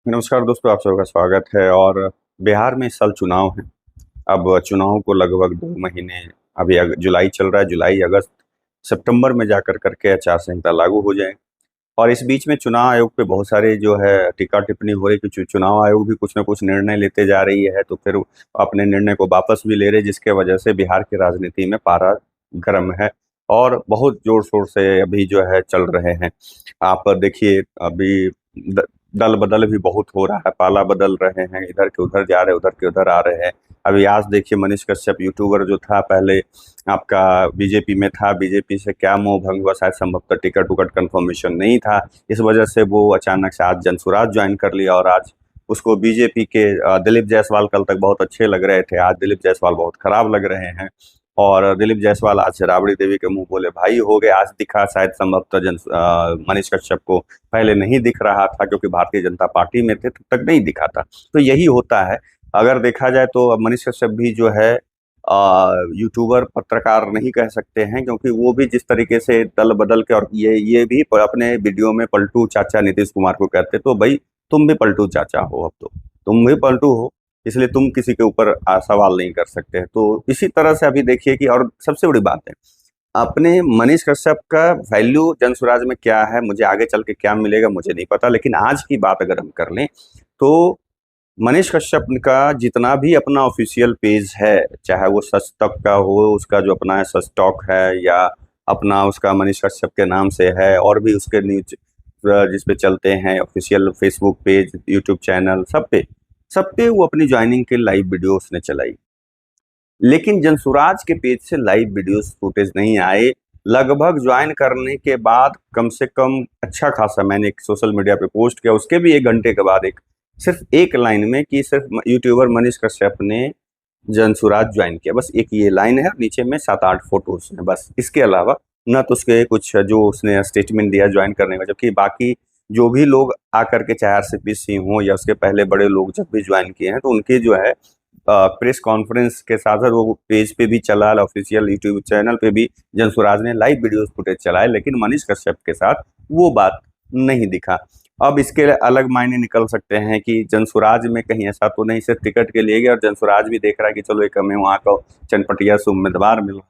नमस्कार दोस्तों, आप सबका स्वागत है। और बिहार में इस साल चुनाव है। अब चुनाव को लगभग 2 महीने, अभी जुलाई चल रहा है, जुलाई अगस्त सितंबर में जाकर करके आचार संहिता लागू हो जाए। और इस बीच में चुनाव आयोग पे बहुत सारे जो है टीका टिप्पणी हो रही कि चुनाव आयोग भी कुछ ना कुछ निर्णय लेते जा रही है, तो फिर अपने निर्णय को वापस भी ले रहे, जिसके वजह से बिहार की राजनीति में पारा गर्म है और बहुत जोर शोर से अभी जो है चल रहे हैं। आप देखिए, अभी दल बदल भी बहुत हो रहा है, पाला बदल रहे हैं, इधर के उधर जा रहे, उधर के उधर आ रहे हैं। अभी आज देखिए, मनीष कश्यप यूट्यूबर जो था, पहले आपका बीजेपी में था, बीजेपी से क्या मोह भंग हुआ, शायद संभवतः टिकट उकट कंफर्मेशन नहीं था, इस वजह से वो अचानक से आज जनसुराज ज्वाइन कर लिया। और आज उसको बीजेपी के दिलीप जायसवाल कल तक बहुत अच्छे लग रहे थे, आज दिलीप जायसवाल बहुत खराब लग रहे हैं। और दिलीप जायसवाल आज से राबड़ी देवी के मुंह बोले भाई हो गए। आज दिखा शायद संभवतः मनीष कश्यप को, पहले नहीं दिख रहा था क्योंकि भारतीय जनता पार्टी में थे, तब तक नहीं दिखा था। तो यही होता है। अगर देखा जाए तो अब मनीष कश्यप भी जो है यूट्यूबर पत्रकार नहीं कह सकते हैं, क्योंकि वो भी जिस तरीके से दल बदल के, और ये भी अपने वीडियो में पलटू चाचा नीतीश कुमार को कहते, तो भाई तुम भी पलटू चाचा हो, अब तो तुम भी पलटू हो, इसलिए तुम किसी के ऊपर सवाल नहीं कर सकते। तो इसी तरह से अभी देखिए कि, और सबसे बड़ी बात है, अपने मनीष कश्यप का वैल्यू जनसुराज में क्या है, मुझे आगे चल के क्या मिलेगा मुझे नहीं पता, लेकिन आज की बात अगर हम कर लें तो मनीष कश्यप का जितना भी अपना ऑफिशियल पेज है, चाहे वो सच तक का हो, उसका जो अपना है सच टॉक है, या अपना उसका मनीष कश्यप के नाम से है, और भी उसके न्यूज जिस पे चलते हैं official Facebook page, YouTube channel, सब पे वो अपनी ज्वाइनिंग के लाइव वीडियो उसने चलाई। लेकिन जनसुराज के पेज से लाइव वीडियोस फुटेज नहीं आए। लगभग ज्वाइन करने के बाद कम से कम अच्छा खासा मैंने एक सोशल मीडिया पे पोस्ट किया, उसके भी 1 घंटे के बाद एक सिर्फ एक लाइन में कि सिर्फ यूट्यूबर मनीष कश्यप ने जनसुराज ज्वाइन किया, बस एक ये लाइन है, नीचे में 7-8 फोटोज हैं बस। इसके अलावा न तो उसके कुछ जो उसने स्टेटमेंट दिया ज्वाइन करने का, जबकि बाकी जो भी लोग आकर के, चाहे आरसीपी सिंह हो या उसके पहले बड़े लोग जब भी ज्वाइन किए हैं, तो उनके जो है प्रेस कॉन्फ्रेंस के साथ साथ वो पेज पे भी चला, ऑफिशियल यूट्यूब चैनल पे भी जनसुराज ने लाइव वीडियोस फुटेज चलाए, लेकिन मनीष कश्यप के साथ वो बात नहीं दिखा। अब इसके अलग मायने निकल सकते हैं कि जनसुराज में कहीं ऐसा तो नहीं सिर्फ टिकट के लिए गया, और जनसुराज भी देख रहा है कि चलो एक हमें वहाँ का चनपटिया से उम्मीदवार मिल रहा है।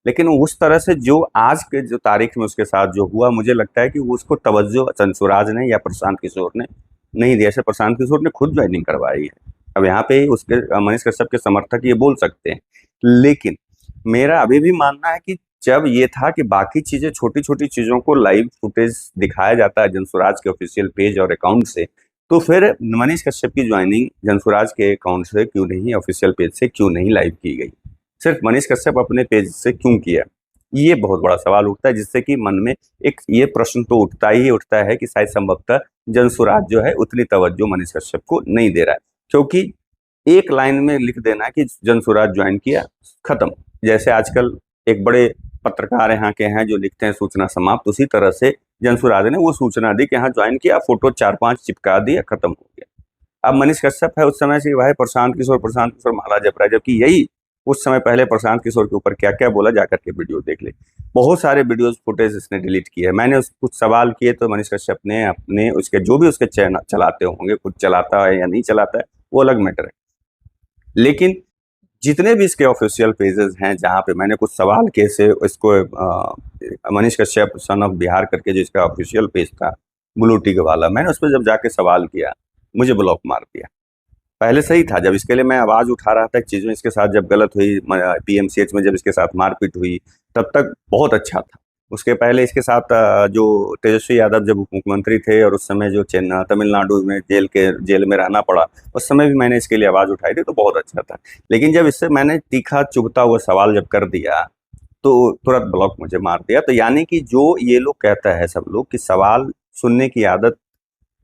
लेकिन उस तरह से जो आज के जो तारीख में उसके साथ जो हुआ, मुझे लगता है कि वो उसको तवज्जो जनसुराज ने या प्रशांत किशोर ने नहीं दिया। ऐसे प्रशांत किशोर ने खुद ज्वाइनिंग करवाई है। अब यहाँ पे उसके मनीष कश्यप के समर्थक ये बोल सकते हैं, लेकिन मेरा अभी भी मानना है कि जब ये था कि बाकी चीजें, छोटी छोटी चीजों को लाइव फुटेज दिखाया जाता है जनसुराज के ऑफिशियल पेज और अकाउंट से, तो फिर मनीष कश्यप की ज्वाइनिंग जनसुराज के अकाउंट से क्यों नहीं, ऑफिशियल पेज से क्यों नहीं लाइव की गई, सिर्फ मनीष कश्यप अपने पेज से क्यों किया? ये बहुत बड़ा सवाल उठता है, जिससे कि मन में एक ये प्रश्न तो उठता ही उठता है कि शायद संभवतः जनसुराज जो है उतनी तवज्जो मनीष कश्यप को नहीं दे रहा है। क्योंकि एक लाइन में लिख देना कि जनसुराज ज्वाइन किया, खत्म। जैसे आजकल एक बड़े पत्रकार यहाँ के हैं जो लिखते हैं सूचना समाप्त, उसी तरह से जनसुराज ने वो सूचना दी कि यहाँ ज्वाइन किया, फोटो 4-5 चिपका दिया, खत्म हो गया। अब मनीष कश्यप है उस समय से भाई प्रशांत किशोर माला जप रहा है, जबकि यही उस समय पहले प्रशांत किशोर के ऊपर क्या क्या बोला, जाकर के वीडियो देख ले। बहुत सारे वीडियोस फुटेज इसने डिलीट किए है। मैंने कुछ सवाल किए तो मनीष कश्यप ने अपने उसके जो भी उसके चैनल चलाते होंगे, खुद चलाता है या नहीं चलाता है वो अलग मैटर है, लेकिन जितने भी इसके ऑफिशियल पेजेस हैं जहाँ पे मैंने कुछ सवाल किए से इसको, मनीष कश्यप सन ऑफ बिहार करके जो इसका ऑफिशियल पेज था ब्लू टिक वाला, मैंने उस पर जब जाके सवाल किया, मुझे ब्लॉक मार दिया। पहले सही था, जब इसके लिए मैं आवाज उठा रहा था, चीज़ों इसके साथ जब गलत हुई, पीएमसीएच में जब इसके साथ मारपीट हुई, तब तक बहुत अच्छा था। उसके पहले इसके साथ जो तेजस्वी यादव जब उप मुख्यमंत्री थे, और उस समय जो तमिलनाडु में जेल में रहना पड़ा, उस समय भी मैंने इसके लिए आवाज उठाई थी, तो बहुत अच्छा था। लेकिन जब इससे मैंने तीखा चुभता हुआ सवाल जब कर दिया, तो तुरंत ब्लॉक मुझे मार दिया। तो यानी कि जो ये लोग कहता है सब लोग कि सवाल सुनने की आदत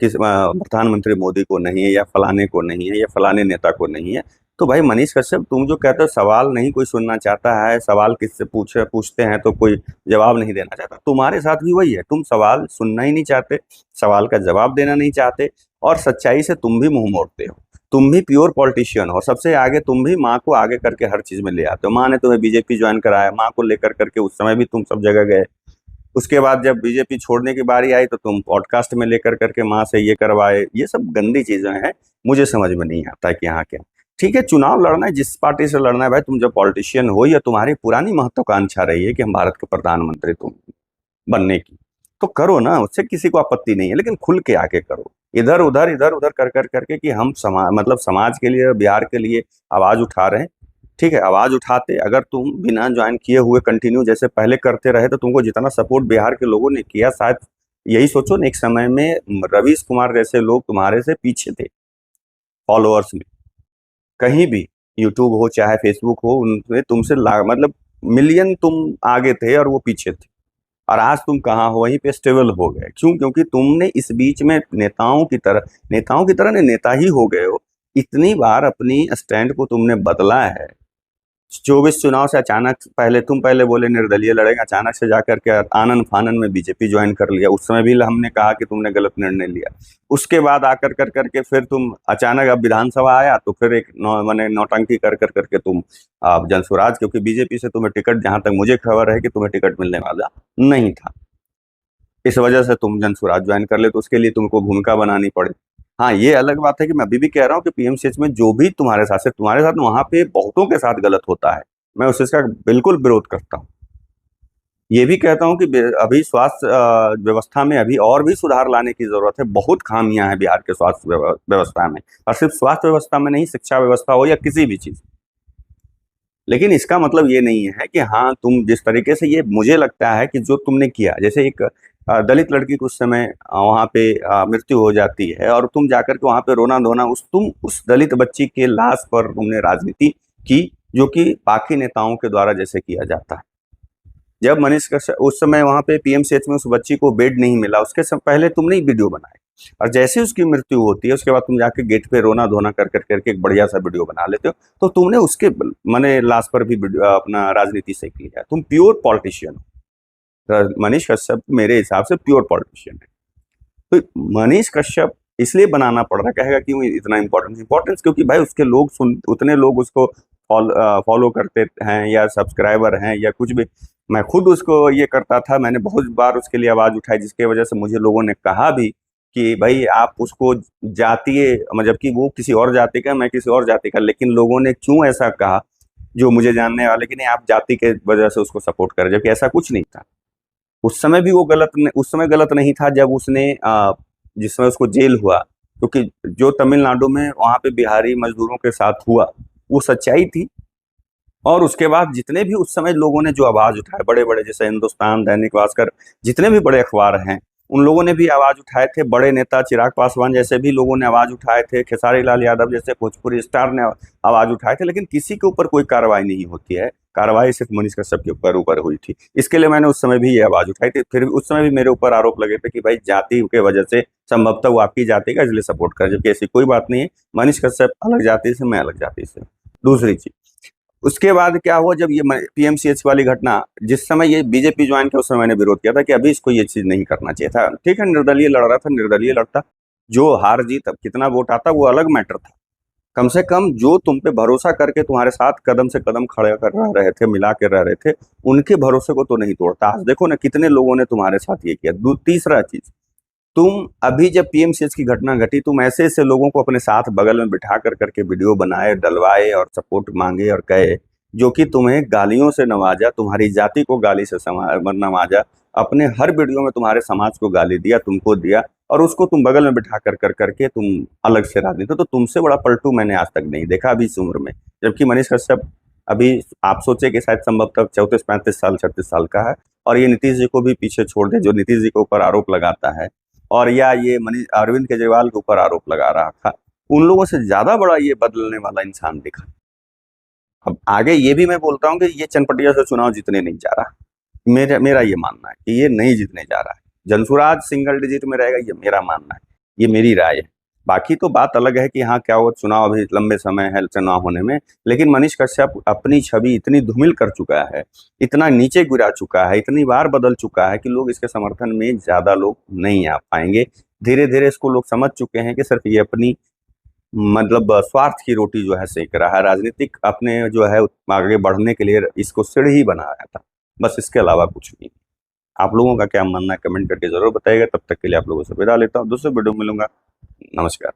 किस प्रधानमंत्री मोदी को नहीं है, या फलाने को नहीं है, या फलाने नेता को नहीं है, तो भाई मनीष कश्यप, तुम जो कहते हो सवाल नहीं कोई सुनना चाहता है, सवाल किससे पूछते हैं तो कोई जवाब नहीं देना चाहता, तुम्हारे साथ भी वही है। तुम सवाल सुनना ही नहीं चाहते, सवाल का जवाब देना नहीं चाहते, और सच्चाई से तुम भी मुंह मोड़ते हो। तुम भी प्योर पॉलिटिशियन हो, सबसे आगे तुम भी माँ को आगे करके हर चीज में ले आते हो। माँ ने तुम्हें बीजेपी ज्वाइन कराया, माँ को लेकर करके उस समय भी तुम सब जगह गए, उसके बाद जब बीजेपी छोड़ने की बारी आई तो तुम पॉडकास्ट में लेकर करके माँ से ये करवाए। ये सब गंदी चीजें हैं, मुझे समझ में नहीं आता कि यहाँ क्या। ठीक है, चुनाव लड़ना है, जिस पार्टी से लड़ना है भाई, तुम जब पॉलिटिशियन हो या तुम्हारी पुरानी महत्वाकांक्षा रही है कि हम भारत के प्रधानमंत्री तुम बनने की, तो करो ना, उससे किसी को आपत्ति नहीं है, लेकिन खुल के आके करो। इधर उधर कर कर करके कि हम मतलब समाज के लिए, बिहार के लिए आवाज उठा रहे हैं। ठीक है, आवाज उठाते, अगर तुम बिना ज्वाइन किए हुए कंटिन्यू जैसे पहले करते रहे तो तुमको जितना सपोर्ट बिहार के लोगों ने किया, शायद यही सोचो ना, एक समय में रवीश कुमार जैसे लोग तुम्हारे से पीछे थे फॉलोअर्स में। कहीं भी यूट्यूब हो चाहे फेसबुक हो, उनमें तुमसे मतलब मिलियन तुम आगे थे और वो पीछे थे। और आज तुम कहाँ हो, वहीं पे स्टेबल हो गए। क्यों? क्योंकि तुमने इस बीच में नेताओं की तरह नेता ही हो गए हो। इतनी बार अपनी स्टैंड को तुमने बदला है। 24 चुनाव से अचानक, पहले बोले निर्दलीय लड़ेगा, अचानक से जाकर के आनन फानन में बीजेपी ज्वाइन कर लिया। उस समय भी हमने कहा कि तुमने गलत निर्णय लिया। उसके बाद आकर कर करके फिर तुम अचानक, अब विधानसभा आया तो फिर एक माने नौटंकी कर कर करके तुम जनसुराज, क्योंकि बीजेपी से तुम्हें टिकट, जहां तक मुझे खबर है कि तुम्हें टिकट मिलने वाला नहीं था, इस वजह से तुम जनसुराज ज्वाइन कर ले, तो उसके लिए तुमको भूमिका बनानी पड़े। हाँ, ये अलग बात है कि मैं अभी भी कह रहा हूँ कि पीएमसीएच में जो भी तुम्हारे साथ, सिर्फ तुम्हारे साथ, वहां पे बहुतों के साथ गलत होता है। मैं उस चीज का बिल्कुल विरोध करता हूँ। ये भी कहता हूँ कि अभी स्वास्थ्य व्यवस्था में अभी और भी सुधार लाने की जरूरत है। बहुत खामियां हैं बिहार के स्वास्थ्य व्यवस्था में, और सिर्फ स्वास्थ्य व्यवस्था में नहीं, शिक्षा व्यवस्था हो या किसी भी चीज। लेकिन इसका मतलब ये नहीं है कि हाँ, तुम जिस तरीके से, ये मुझे लगता है कि जो तुमने किया, जैसे एक दलित लड़की को उस समय वहां पे मृत्यु हो जाती है और तुम जाकर के वहां पे रोना धोना, तुम उस दलित बच्ची के लाश पर तुमने राजनीति की, जो कि बाकी नेताओं के द्वारा जैसे किया जाता है। जब मनीष कश्यप उस समय वहां पे पीएमसीएच में उस बच्ची को बेड नहीं मिला, उसके सब पहले तुमने ही वीडियो बनाए, और जैसे उसकी मृत्यु होती है उसके बाद तुम जाके गेट पे रोना धोना कर कर करके एक बढ़िया सा वीडियो बना लेते हो। तो तुमने उसके माने लाश पर भी अपना राजनीति सीख लिया। तुम प्योर पॉलिटिशियन हो। मनीष कश्यप मेरे हिसाब से प्योर पॉलिटिशियन है। तो मनीष कश्यप इसलिए बनाना पड़ रहा है, कहेगा क्यों इतना इंपॉर्टेंस, क्योंकि भाई उसके लोग उतने लोग उसको फॉलो करते हैं या सब्सक्राइबर हैं या कुछ भी। मैं खुद उसको ये करता था, मैंने बहुत बार उसके लिए आवाज उठाई, जिसके वजह से मुझे लोगों ने कहा भी कि भाई आप उसको जातीय, जबकि वो किसी और जाति का, मैं किसी और जाति का, लेकिन लोगों ने क्यों ऐसा कहा, जो मुझे जानने वाले, कि नहीं आप जाति के वजह से उसको सपोर्ट करें, जबकि ऐसा कुछ नहीं था। उस समय भी वो उस समय गलत नहीं था जब उसने जिस समय उसको जेल हुआ, क्योंकि जो तमिलनाडु में वहां पे बिहारी मजदूरों के साथ हुआ वो सच्चाई थी। और उसके बाद जितने भी उस समय लोगों ने जो आवाज उठाए, बड़े बड़े, जैसे हिंदुस्तान, दैनिक भास्कर, जितने भी बड़े अखबार हैं, उन लोगों ने भी आवाज उठाए थे। बड़े नेता चिराग पासवान जैसे भी लोगों ने आवाज उठाए थे, खेसारी लाल यादव जैसे भोजपुरी स्टार ने आवाज उठाए थे, लेकिन किसी के ऊपर कोई कार्रवाई नहीं होती है। कार्रवाई सिर्फ मनीष कश्यप के ऊपर हुई थी। इसके लिए मैंने उस समय भी ये आवाज उठाई थी। फिर उस समय भी मेरे ऊपर आरोप लगे थे कि भाई जाति के वजह से, संभवतः वो आपकी जाति का इसलिए सपोर्ट कर, जबकि ऐसी कोई बात नहीं है। मनीष कश्यप अलग जाति से, मैं अलग जाति से। दूसरी चीज, उसके बाद क्या हुआ, जब ये पीएमसीएच वाली घटना, जिस समय ये बीजेपी ज्वाइन किया, उस समय मैंने विरोध किया था कि अभी इसको ये चीज नहीं करना चाहिए था। ठीक है, निर्दलीय लड़ रहा था, निर्दलीय लड़ता, जो हार जीत, अब कितना वोट आता वो अलग मैटर था। कम से कम जो तुम पे भरोसा करके तुम्हारे साथ कदम से कदम खड़े कर रहे थे, मिला के रह रहे थे, उनके भरोसे को तो नहीं तोड़ता। आज देखो ना कितने लोगों ने तुम्हारे साथ ये किया। तीसरा चीज, तुम अभी जब पीएमसीएच की घटना घटी, तुम ऐसे ऐसे लोगों को अपने साथ बगल में बिठा कर करके वीडियो बनाए, डलवाए और सपोर्ट मांगे और कहे, जो कि तुम्हें गालियों से नवाजा, तुम्हारी जाति को गाली से नवाजा, अपने हर वीडियो में तुम्हारे समाज को गाली दिया, तुमको दिया, और उसको तुम बगल में बिठा कर कर करके तुम अलग से राजनीति। तो तुमसे बड़ा पलटू मैंने आज तक नहीं देखा अभी इस उम्र में। जबकि मनीष कश्यप अभी, आप सोचे कि शायद संभवतः 34-35 साल 36 साल का है, और ये नीतीश जी को भी पीछे छोड़ दे, जो नीतीश जी के ऊपर आरोप लगाता है, और या ये अरविंद केजरीवाल के ऊपर आरोप लगा रहा था, उन लोगों से ज्यादा बड़ा ये बदलने वाला इंसान दिखा। अब आगे ये भी मैं बोलता हूँ कि ये चनपटिया से चुनाव जीतने नहीं जा रहा। मेरा ये मानना है कि ये नहीं जीतने जा रहा है। जनसुराज सिंगल डिजिट में रहेगा, ये मेरा मानना है, ये मेरी राय है। बाकी तो बात अलग है कि हाँ क्या वो चुनाव, अभी लंबे समय है चुनाव होने में, लेकिन मनीष कश्यप अपनी छवि इतनी धूमिल कर चुका है, इतना नीचे गिरा चुका है, इतनी बार बदल चुका है कि लोग इसके समर्थन में ज्यादा लोग नहीं आ पाएंगे। धीरे धीरे इसको लोग समझ चुके हैं कि सिर्फ ये अपनी मतलब स्वार्थ की रोटी जो है सेक रहा है, राजनीतिक अपने जो है आगे बढ़ने के लिए इसको सीढ़ी ही बना रहा था, बस इसके अलावा कुछ नहीं। आप लोगों का क्या मानना है कमेंट करके जरूर बताइएगा। तब तक के लिए आप लोगों से विदा लेता हूँ, दूसरे वीडियो में मिलूंगा। नमस्कार।